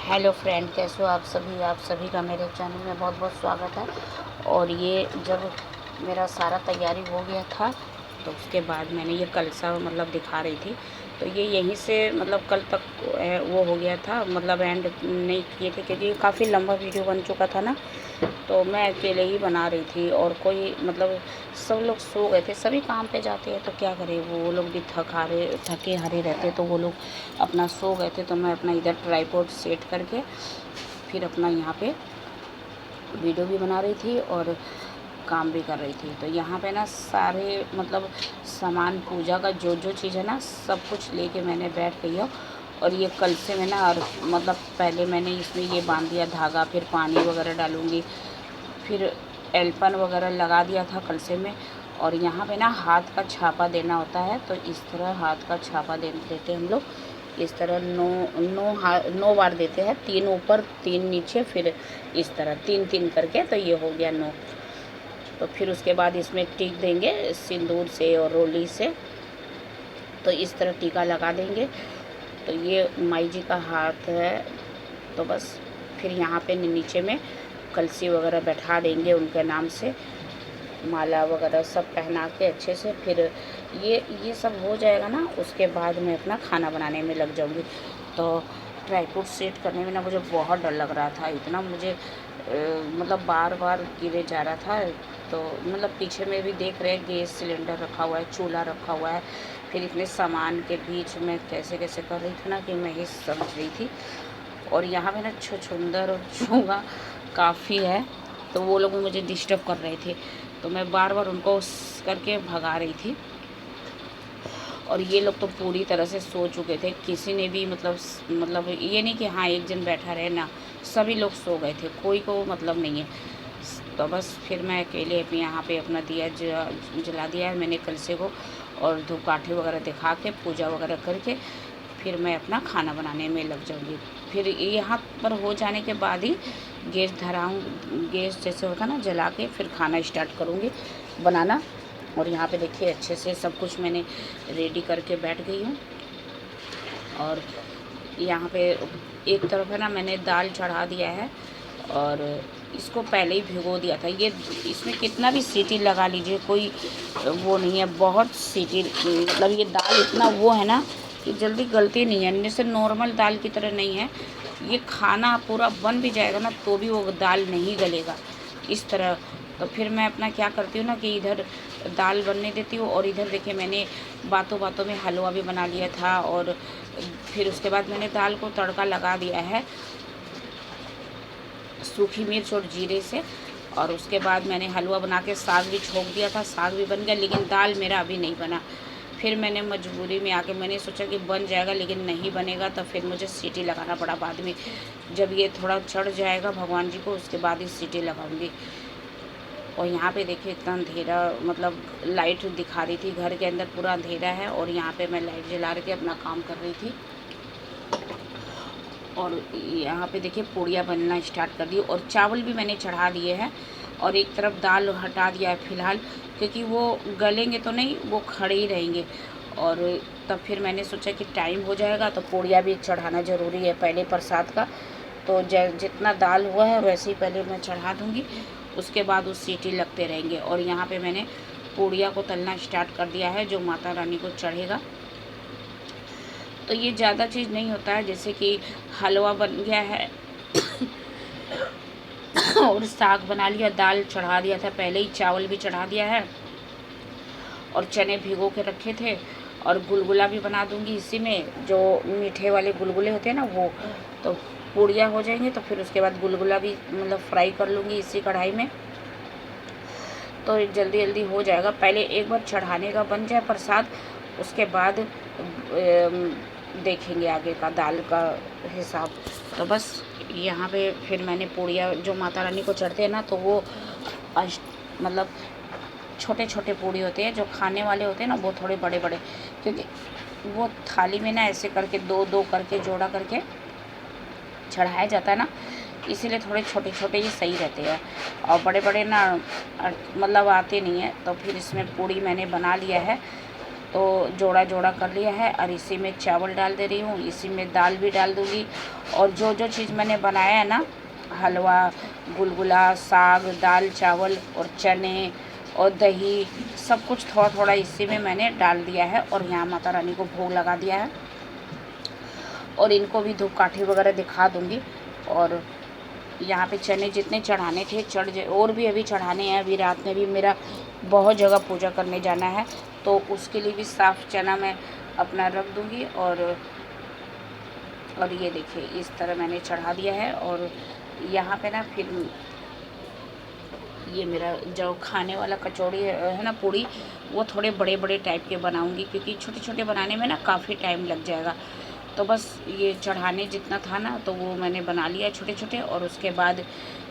Hello friend, कैसे हो आप सभी का मेरे चैनल में बहुत बहुत स्वागत है। और ये जब मेरा सारा तैयारी हो गया था तो उसके बाद मैंने ये कलसा दिखा रही थी। तो ये यहीं से कल तक वो हो गया था, एंड नहीं किए थे क्योंकि काफ़ी लंबा वीडियो बन चुका था ना। तो मैं अकेले ही बना रही थी और कोई सब लोग सो गए थे, सभी काम पे जाते हैं तो क्या करें, वो लोग भी थके हारे रहते, तो वो लोग अपना सो गए थे। तो मैं अपना इधर ट्राइपॉड सेट करके फिर अपना यहाँ पे वीडियो भी बना रही थी और काम भी कर रही थी। तो यहाँ पे ना सारे सामान पूजा का जो जो चीज़ है ना, सब कुछ लेके मैंने बैठ गई हूँ। और ये कल से मैं ना और पहले मैंने इसमें ये बांध दिया धागा, फिर पानी वगैरह डालूँगी, फिर एल्पन वगैरह लगा दिया था कल से में। और यहाँ पे ना हाथ का छापा देना होता है, तो इस तरह हाथ का छापा देते हम लोग। इस तरह 9 बार देते हैं, 3 ऊपर 3 नीचे, फिर इस तरह 3-3 करके, तो ये हो गया 9। तो फिर उसके बाद इसमें टिक देंगे सिंदूर से और रोली से, तो इस तरह टीका लगा देंगे। तो ये माई जी का हाथ है। तो बस फिर यहाँ पे नीचे में कलसी वगैरह बैठा देंगे, उनके नाम से माला वगैरह सब पहना के अच्छे से। फिर ये सब हो जाएगा ना, उसके बाद मैं अपना खाना बनाने में लग जाऊँगी। तो ट्राइपॉड सेट करने में ना मुझे बहुत डर लग रहा था, इतना मुझे बार बार गिरे जा रहा था। तो पीछे में भी देख रहे हैं, गैस सिलेंडर रखा हुआ है, चूल्हा रखा हुआ है, फिर इतने सामान के बीच में कैसे कैसे कर रही थी ना कि मैं ही समझ रही थी। और यहाँ पे ना छुछुंदर और चूहा काफ़ी है, तो वो लोग भी मुझे डिस्टर्ब कर रहे थे, तो मैं बार बार उनको करके भगा रही थी। और ये लोग तो पूरी तरह से सो चुके थे, किसी ने भी ये नहीं कि हाँ एक जन बैठा रहे ना, सभी लोग सो गए थे, कोई को नहीं है। तो बस फिर मैं अकेले अपने यहाँ पे अपना दिया जला दिया है मैंने कलसे को, और धूपकाठी वगैरह दिखा के पूजा वगैरह करके फिर मैं अपना खाना बनाने में लग जाऊँगी। फिर यहाँ पर हो जाने के बाद ही गैस धराऊँ, गैस जैसे होता ना जला के फिर खाना स्टार्ट करूँगी बनाना। और यहाँ पे देखिए अच्छे से सब कुछ मैंने रेडी करके बैठ गई हूँ। और यहाँ पे एक तरफ है ना मैंने दाल चढ़ा दिया है, और इसको पहले ही भिगो दिया था। ये इसमें कितना भी सीटी लगा लीजिए कोई वो नहीं है, बहुत सीटी ये दाल इतना वो है ना कि जल्दी गलती नहीं है, जैसे नॉर्मल दाल की तरह नहीं है। ये खाना पूरा बन भी जाएगा ना तो भी वो दाल नहीं गलेगा इस तरह। तो फिर मैं अपना क्या करती हूँ ना कि इधर दाल बनने देती हूँ, और इधर देखिए मैंने बातों बातों में हलवा भी बना लिया था। और फिर उसके बाद मैंने दाल को तड़का लगा दिया है सूखी मिर्च और जीरे से। और उसके बाद मैंने हलवा बना के साग भी छोंक दिया था, साग भी बन गया, लेकिन दाल मेरा अभी नहीं बना। फिर मैंने मजबूरी में आके मैंने सोचा कि बन जाएगा, लेकिन नहीं बनेगा, तो फिर मुझे सीटी लगाना पड़ा बाद में। जब ये थोड़ा चढ़ जाएगा भगवान जी को, उसके बाद ही सीटी लगाऊंगी। और यहाँ पे देखिए इतना अंधेरा, लाइट दिखा रही थी, घर के अंदर पूरा अंधेरा है, और यहाँ पे मैं लाइट जला के अपना काम कर रही थी। और यहाँ पे देखिए पूड़ियाँ बनना स्टार्ट कर दी, और चावल भी मैंने चढ़ा दिए हैं, और एक तरफ दाल हटा दिया है फ़िलहाल, क्योंकि वो गलेंगे तो नहीं, वो खड़े ही रहेंगे। और तब फिर मैंने सोचा कि टाइम हो जाएगा तो पूड़ियाँ भी चढ़ाना ज़रूरी है पहले प्रसाद का। तो जितना दाल हुआ है वैसे ही पहले मैं चढ़ा दूँगी, उसके बाद उस सीटी लगते रहेंगे। और यहाँ पे मैंने पूड़िया को तलना स्टार्ट कर दिया है, जो माता रानी को चढ़ेगा। तो ये ज़्यादा चीज़ नहीं होता है, जैसे कि हलवा बन गया है और साग बना लिया, दाल चढ़ा दिया था पहले ही, चावल भी चढ़ा दिया है, और चने भिगो के रखे थे। और गुलगुला भी बना दूंगी इसी में, जो मीठे वाले गुलगुले होते हैं ना वो। तो पूड़ियाँ हो जाएंगे तो फिर उसके बाद गुलगुला भी फ्राई कर लूँगी इसी कढ़ाई में, तो जल्दी जल्दी हो जाएगा। पहले एक बार चढ़ाने का बन जाए प्रसाद, उसके बाद देखेंगे आगे का दाल का हिसाब। तो बस यहाँ पे फिर मैंने पूड़ियाँ जो माता रानी को चढ़ते हैं ना, तो वो छोटे छोटे पूड़ी होते हैं, जो खाने वाले होते हैं ना वो थोड़े बड़े बड़े, क्योंकि वो थाली में ना ऐसे करके दो दो करके जोड़ा करके चढ़ाया जाता है ना, इसीलिए थोड़े छोटे छोटे ये सही रहते हैं, और बड़े बड़े ना आते नहीं हैं। तो फिर इसमें पूड़ी मैंने बना लिया है, तो जोड़ा जोड़ा कर लिया है और इसी में चावल डाल दे रही हूँ, इसी में दाल भी डाल दूँगी। और जो जो चीज़ मैंने बनाया है ना, हलवा, गुलगुला, साग, दाल, चावल और चने और दही, सब कुछ थोड़ा थोड़ा इसी में मैंने डाल दिया है। और यहाँ माता रानी को भोग लगा दिया है और इनको भी धूपकाठी वगैरह दिखा दूँगी। और यहाँ पे चने जितने चढ़ाने थे और भी अभी चढ़ाने हैं। अभी रात में भी मेरा बहुत जगह पूजा करने जाना है, तो उसके लिए भी साफ़ चना मैं अपना रख दूँगी। और ये देखिए इस तरह मैंने चढ़ा दिया है। और यहाँ पे ना फिर ये मेरा जो खाने वाला कचौड़ी है ना, पूड़ी, वो थोड़े बड़े बड़े टाइप के बनाऊँगी, क्योंकि छोटे छोटे बनाने में ना काफ़ी टाइम लग जाएगा। तो बस ये चढ़ाने जितना था ना, तो वो मैंने बना लिया छोटे छोटे। और उसके बाद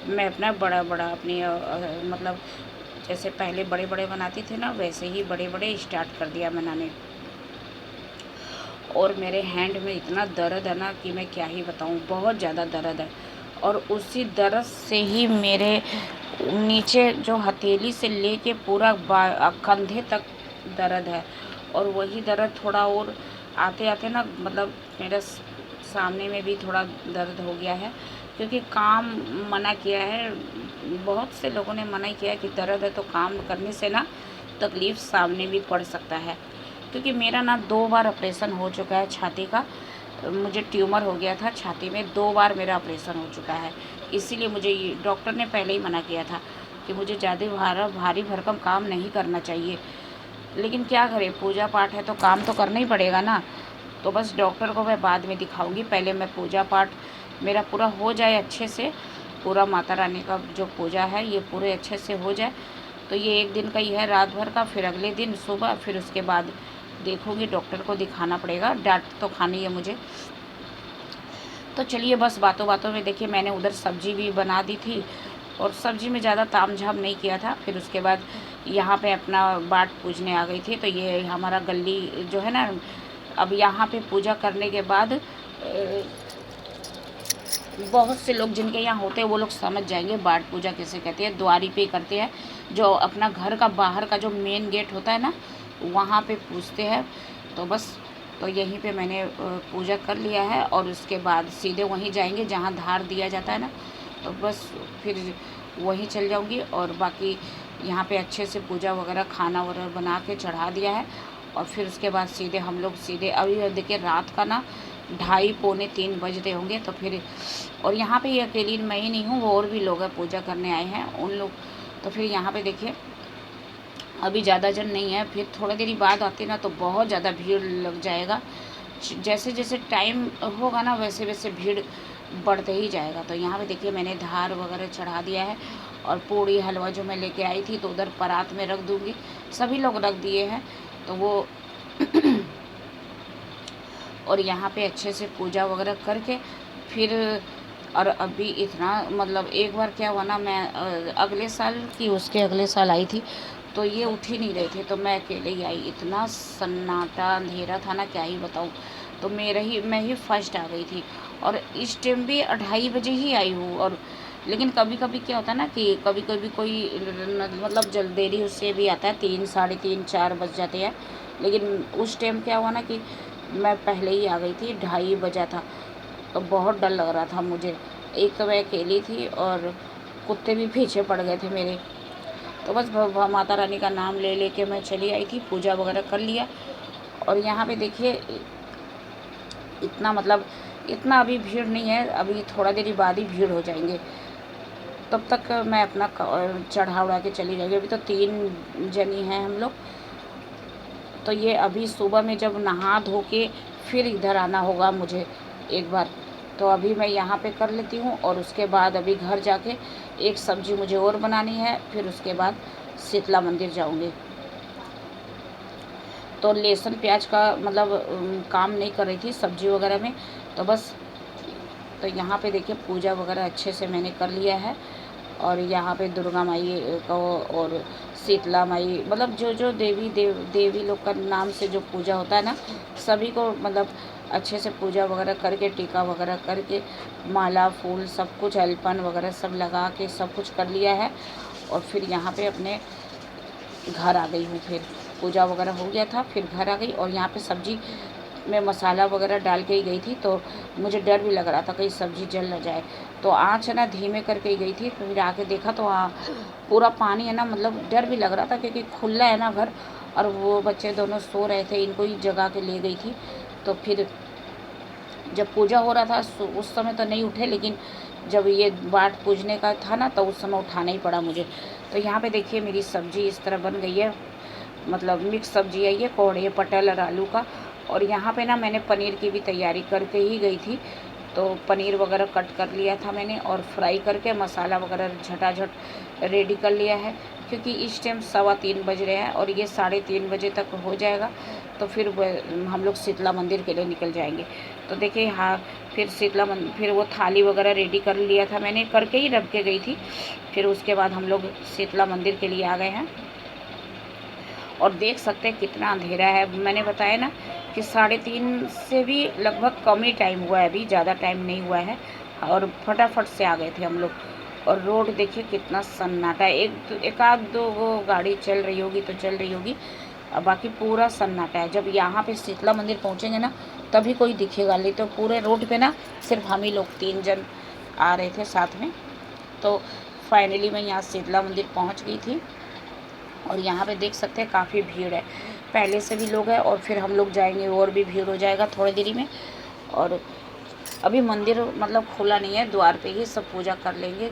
मैं अपना बड़ा बड़ा अपनी मतलब जैसे पहले बड़े बड़े बनाती थी ना, वैसे ही बड़े बड़े स्टार्ट कर दिया बनाने। और मेरे हैंड में इतना दर्द है ना कि मैं क्या ही बताऊँ, बहुत ज़्यादा दर्द है। और उसी दर्द से ही मेरे नीचे जो हथेली से लेके पूरा कंधे तक दर्द है। और वही दर्द थोड़ा और आते आते ना, मतलब मेरे सामने में भी थोड़ा दर्द हो गया है, क्योंकि काम मना किया है। बहुत से लोगों ने मना किया कि दर्द है तो काम करने से ना तकलीफ़ सामने भी पड़ सकता है। क्योंकि मेरा ना 2 बार ऑपरेशन हो चुका है छाती का। मुझे ट्यूमर हो गया था छाती में, 2 बार मेरा ऑपरेशन हो चुका है। इसीलिए मुझे ये डॉक्टर ने पहले ही मना किया था कि मुझे ज़्यादा भारी भरकम काम नहीं करना चाहिए। लेकिन क्या करें, पूजा पाठ है तो काम तो करना ही पड़ेगा ना। तो बस डॉक्टर को मैं बाद में दिखाऊंगी, पहले मैं पूजा पाठ मेरा पूरा हो जाए अच्छे से। पूरा माता रानी का जो पूजा है ये पूरे अच्छे से हो जाए। तो ये एक दिन का ही है, रात भर का, फिर अगले दिन सुबह, फिर उसके बाद देखूंगी, डॉक्टर को दिखाना पड़ेगा, डांट तो खानी है मुझे। तो चलिए, बस बातों बातों में देखिए मैंने उधर सब्जी भी बना दी थी और सब्जी में ज़्यादा तामझाम नहीं किया था। फिर उसके बाद यहाँ पे अपना बाट पूजने आ गई थी। तो ये हमारा गली जो है ना, अब यहाँ पे पूजा करने के बाद बहुत से लोग जिनके यहाँ होते हैं वो लोग समझ जाएंगे बाट पूजा किसे कहते हैं। द्वारी पे करते हैं, जो अपना घर का बाहर का जो मेन गेट होता है ना, वहाँ पे पूजते हैं। तो बस, तो यहीं पे मैंने पूजा कर लिया है। और उसके बाद सीधे वहीं जाएंगे जहाँ धार दिया जाता है ना, तो बस फिर वहीं चल जाऊँगी। और बाकी यहाँ पे अच्छे से पूजा वगैरह खाना वगैरह बना के चढ़ा दिया है। और फिर उसके बाद सीधे हम लोग सीधे, अभी देखिए रात का ना 2:30 पौने 3 बज रहे होंगे। तो फिर, और यहाँ पे ये अकेली मैं ही नहीं हूँ, वो और भी लोग हैं पूजा करने आए हैं उन लोग। तो फिर यहाँ पे देखिए अभी ज़्यादा जन नहीं है, फिर थोड़ी देरी बाद आते ना तो बहुत ज़्यादा भीड़ लग जाएगा। जैसे जैसे टाइम होगा ना वैसे वैसे भीड़ बढ़ते ही जाएगा। तो यहाँ पे देखिए मैंने धार वगैरह चढ़ा दिया है। और पूड़ी हलवा जो मैं लेके आई थी तो उधर परात में रख दूँगी, सभी लोग रख दिए हैं तो वो और यहाँ पे अच्छे से पूजा वगैरह करके फिर, और अभी इतना मतलब एक बार क्या हुआ ना, मैं अगले साल की उसके अगले साल आई थी, तो ये उठ ही नहीं रहे थे, तो मैं अकेले ही आई। इतना सन्नाटा अंधेरा था ना, क्या ही बताऊँ। तो मैं ही फर्स्ट आ गई थी। और इस टाइम भी 2:30 बजे ही आई हूँ। और लेकिन कभी कभी क्या होता है ना कि कभी कभी कोई मतलब जल्द देरी उससे भी आता है, 3, साढ़े 3, 4 बज जाते हैं। लेकिन उस टाइम क्या हुआ ना कि मैं पहले ही आ गई थी, 2:30 बजा था। तो बहुत डर लग रहा था मुझे। एक तो मैं अकेली थी और कुत्ते भी पीछे पड़ गए थे मेरे। तो बस माता रानी का नाम ले लेके मैं चली आई थी, पूजा वगैरह कर लिया। और यहाँ पे देखिए इतना मतलब इतना अभी भीड़ नहीं है, अभी थोड़ा देरी बाद ही भीड़ हो जाएंगे। तब तक मैं अपना चढ़ा उड़ा के चली जाएगी। अभी तो 3 जनी हैं हम लोग। तो ये अभी सुबह में जब नहा धो के फिर इधर आना होगा मुझे एक बार, तो अभी मैं यहाँ पे कर लेती हूँ। और उसके बाद अभी घर जाके एक सब्ज़ी मुझे और बनानी है, फिर उसके बाद शीतला मंदिर जाऊँगी। तो लहसुन प्याज का मतलब काम नहीं कर रही थी सब्ज़ी वगैरह में। तो बस, तो यहाँ पे देखिए पूजा वगैरह अच्छे से मैंने कर लिया है। और यहाँ पे दुर्गा माई को और शीतला माई, मतलब जो जो देवी लोग का नाम से जो पूजा होता है ना, सभी को मतलब अच्छे से पूजा वगैरह करके, टीका वगैरह करके, माला फूल सब कुछ, अल्पन वगैरह सब लगा के सब कुछ कर लिया है। और फिर यहाँ पे अपने घर आ गई हूँ फिर। पूजा वगैरह हो गया था, फिर घर आ गई और यहाँ पे सब्जी में मसाला वगैरह डाल के ही गई थी। तो मुझे डर भी लग रहा था कहीं सब्जी जल ना जाए, तो आँच है ना धीमे करके ही गई थी। फिर आके देखा तो पूरा पानी है ना, मतलब डर भी लग रहा था क्योंकि खुला है ना घर, और वो बच्चे दोनों सो रहे थे, इनको ही जगा के ले गई थी। तो फिर जब पूजा हो रहा था उस समय तो नहीं उठे, लेकिन जब ये बाट पूजने का था ना तो उस समय उठाना ही पड़ा मुझे। तो यहाँ पे देखिए मेरी सब्जी इस तरह बन गई है, मतलब मिक्स सब्जी है ये, कोहड़े पटल और आलू का। और यहाँ पे ना मैंने पनीर की भी तैयारी करके ही गई थी, तो पनीर वगैरह कट कर लिया था मैंने और फ्राई करके मसाला वगैरह झटाझट रेडी कर लिया है, क्योंकि इस टाइम 3:15 बज रहे हैं और ये 3:30 बजे तक हो जाएगा। तो फिर हम लोग शीतला मंदिर के लिए निकल जाएंगे। तो देखिए हाँ, फिर फिर वो थाली वगैरह रेडी कर लिया था मैंने, करके ही रख के गई थी। फिर उसके बाद हम लोग शीतला मंदिर के लिए आ गए हैं और देख सकते हैं कितना अंधेरा है। मैंने बताया ना कि 3:30 से भी लगभग कम ही टाइम हुआ है, अभी ज़्यादा टाइम नहीं हुआ है, और फटाफट से आ गए थे हम लोग। और रोड देखिए कितना सन्नाटा है, एक आध दो वो गाड़ी चल रही होगी तो चल रही होगी, बाकी पूरा सन्नाटा है। जब यहाँ पे शीतला मंदिर पहुँचेंगे ना तभी कोई दिखेगा, नहीं तो पूरे रोड पे ना सिर्फ हम ही लोग 3 जन आ रहे थे साथ में। तो फाइनली मैं यहाँ शीतला मंदिर पहुँच गई थी और यहाँ पे देख सकते हैं काफ़ी भीड़ है, पहले से भी लोग हैं और फिर हम लोग जाएंगे और भी भीड़ हो जाएगा थोड़ी देरी में। और अभी मंदिर मतलब खुला नहीं है, द्वार पे ही सब पूजा कर लेंगे।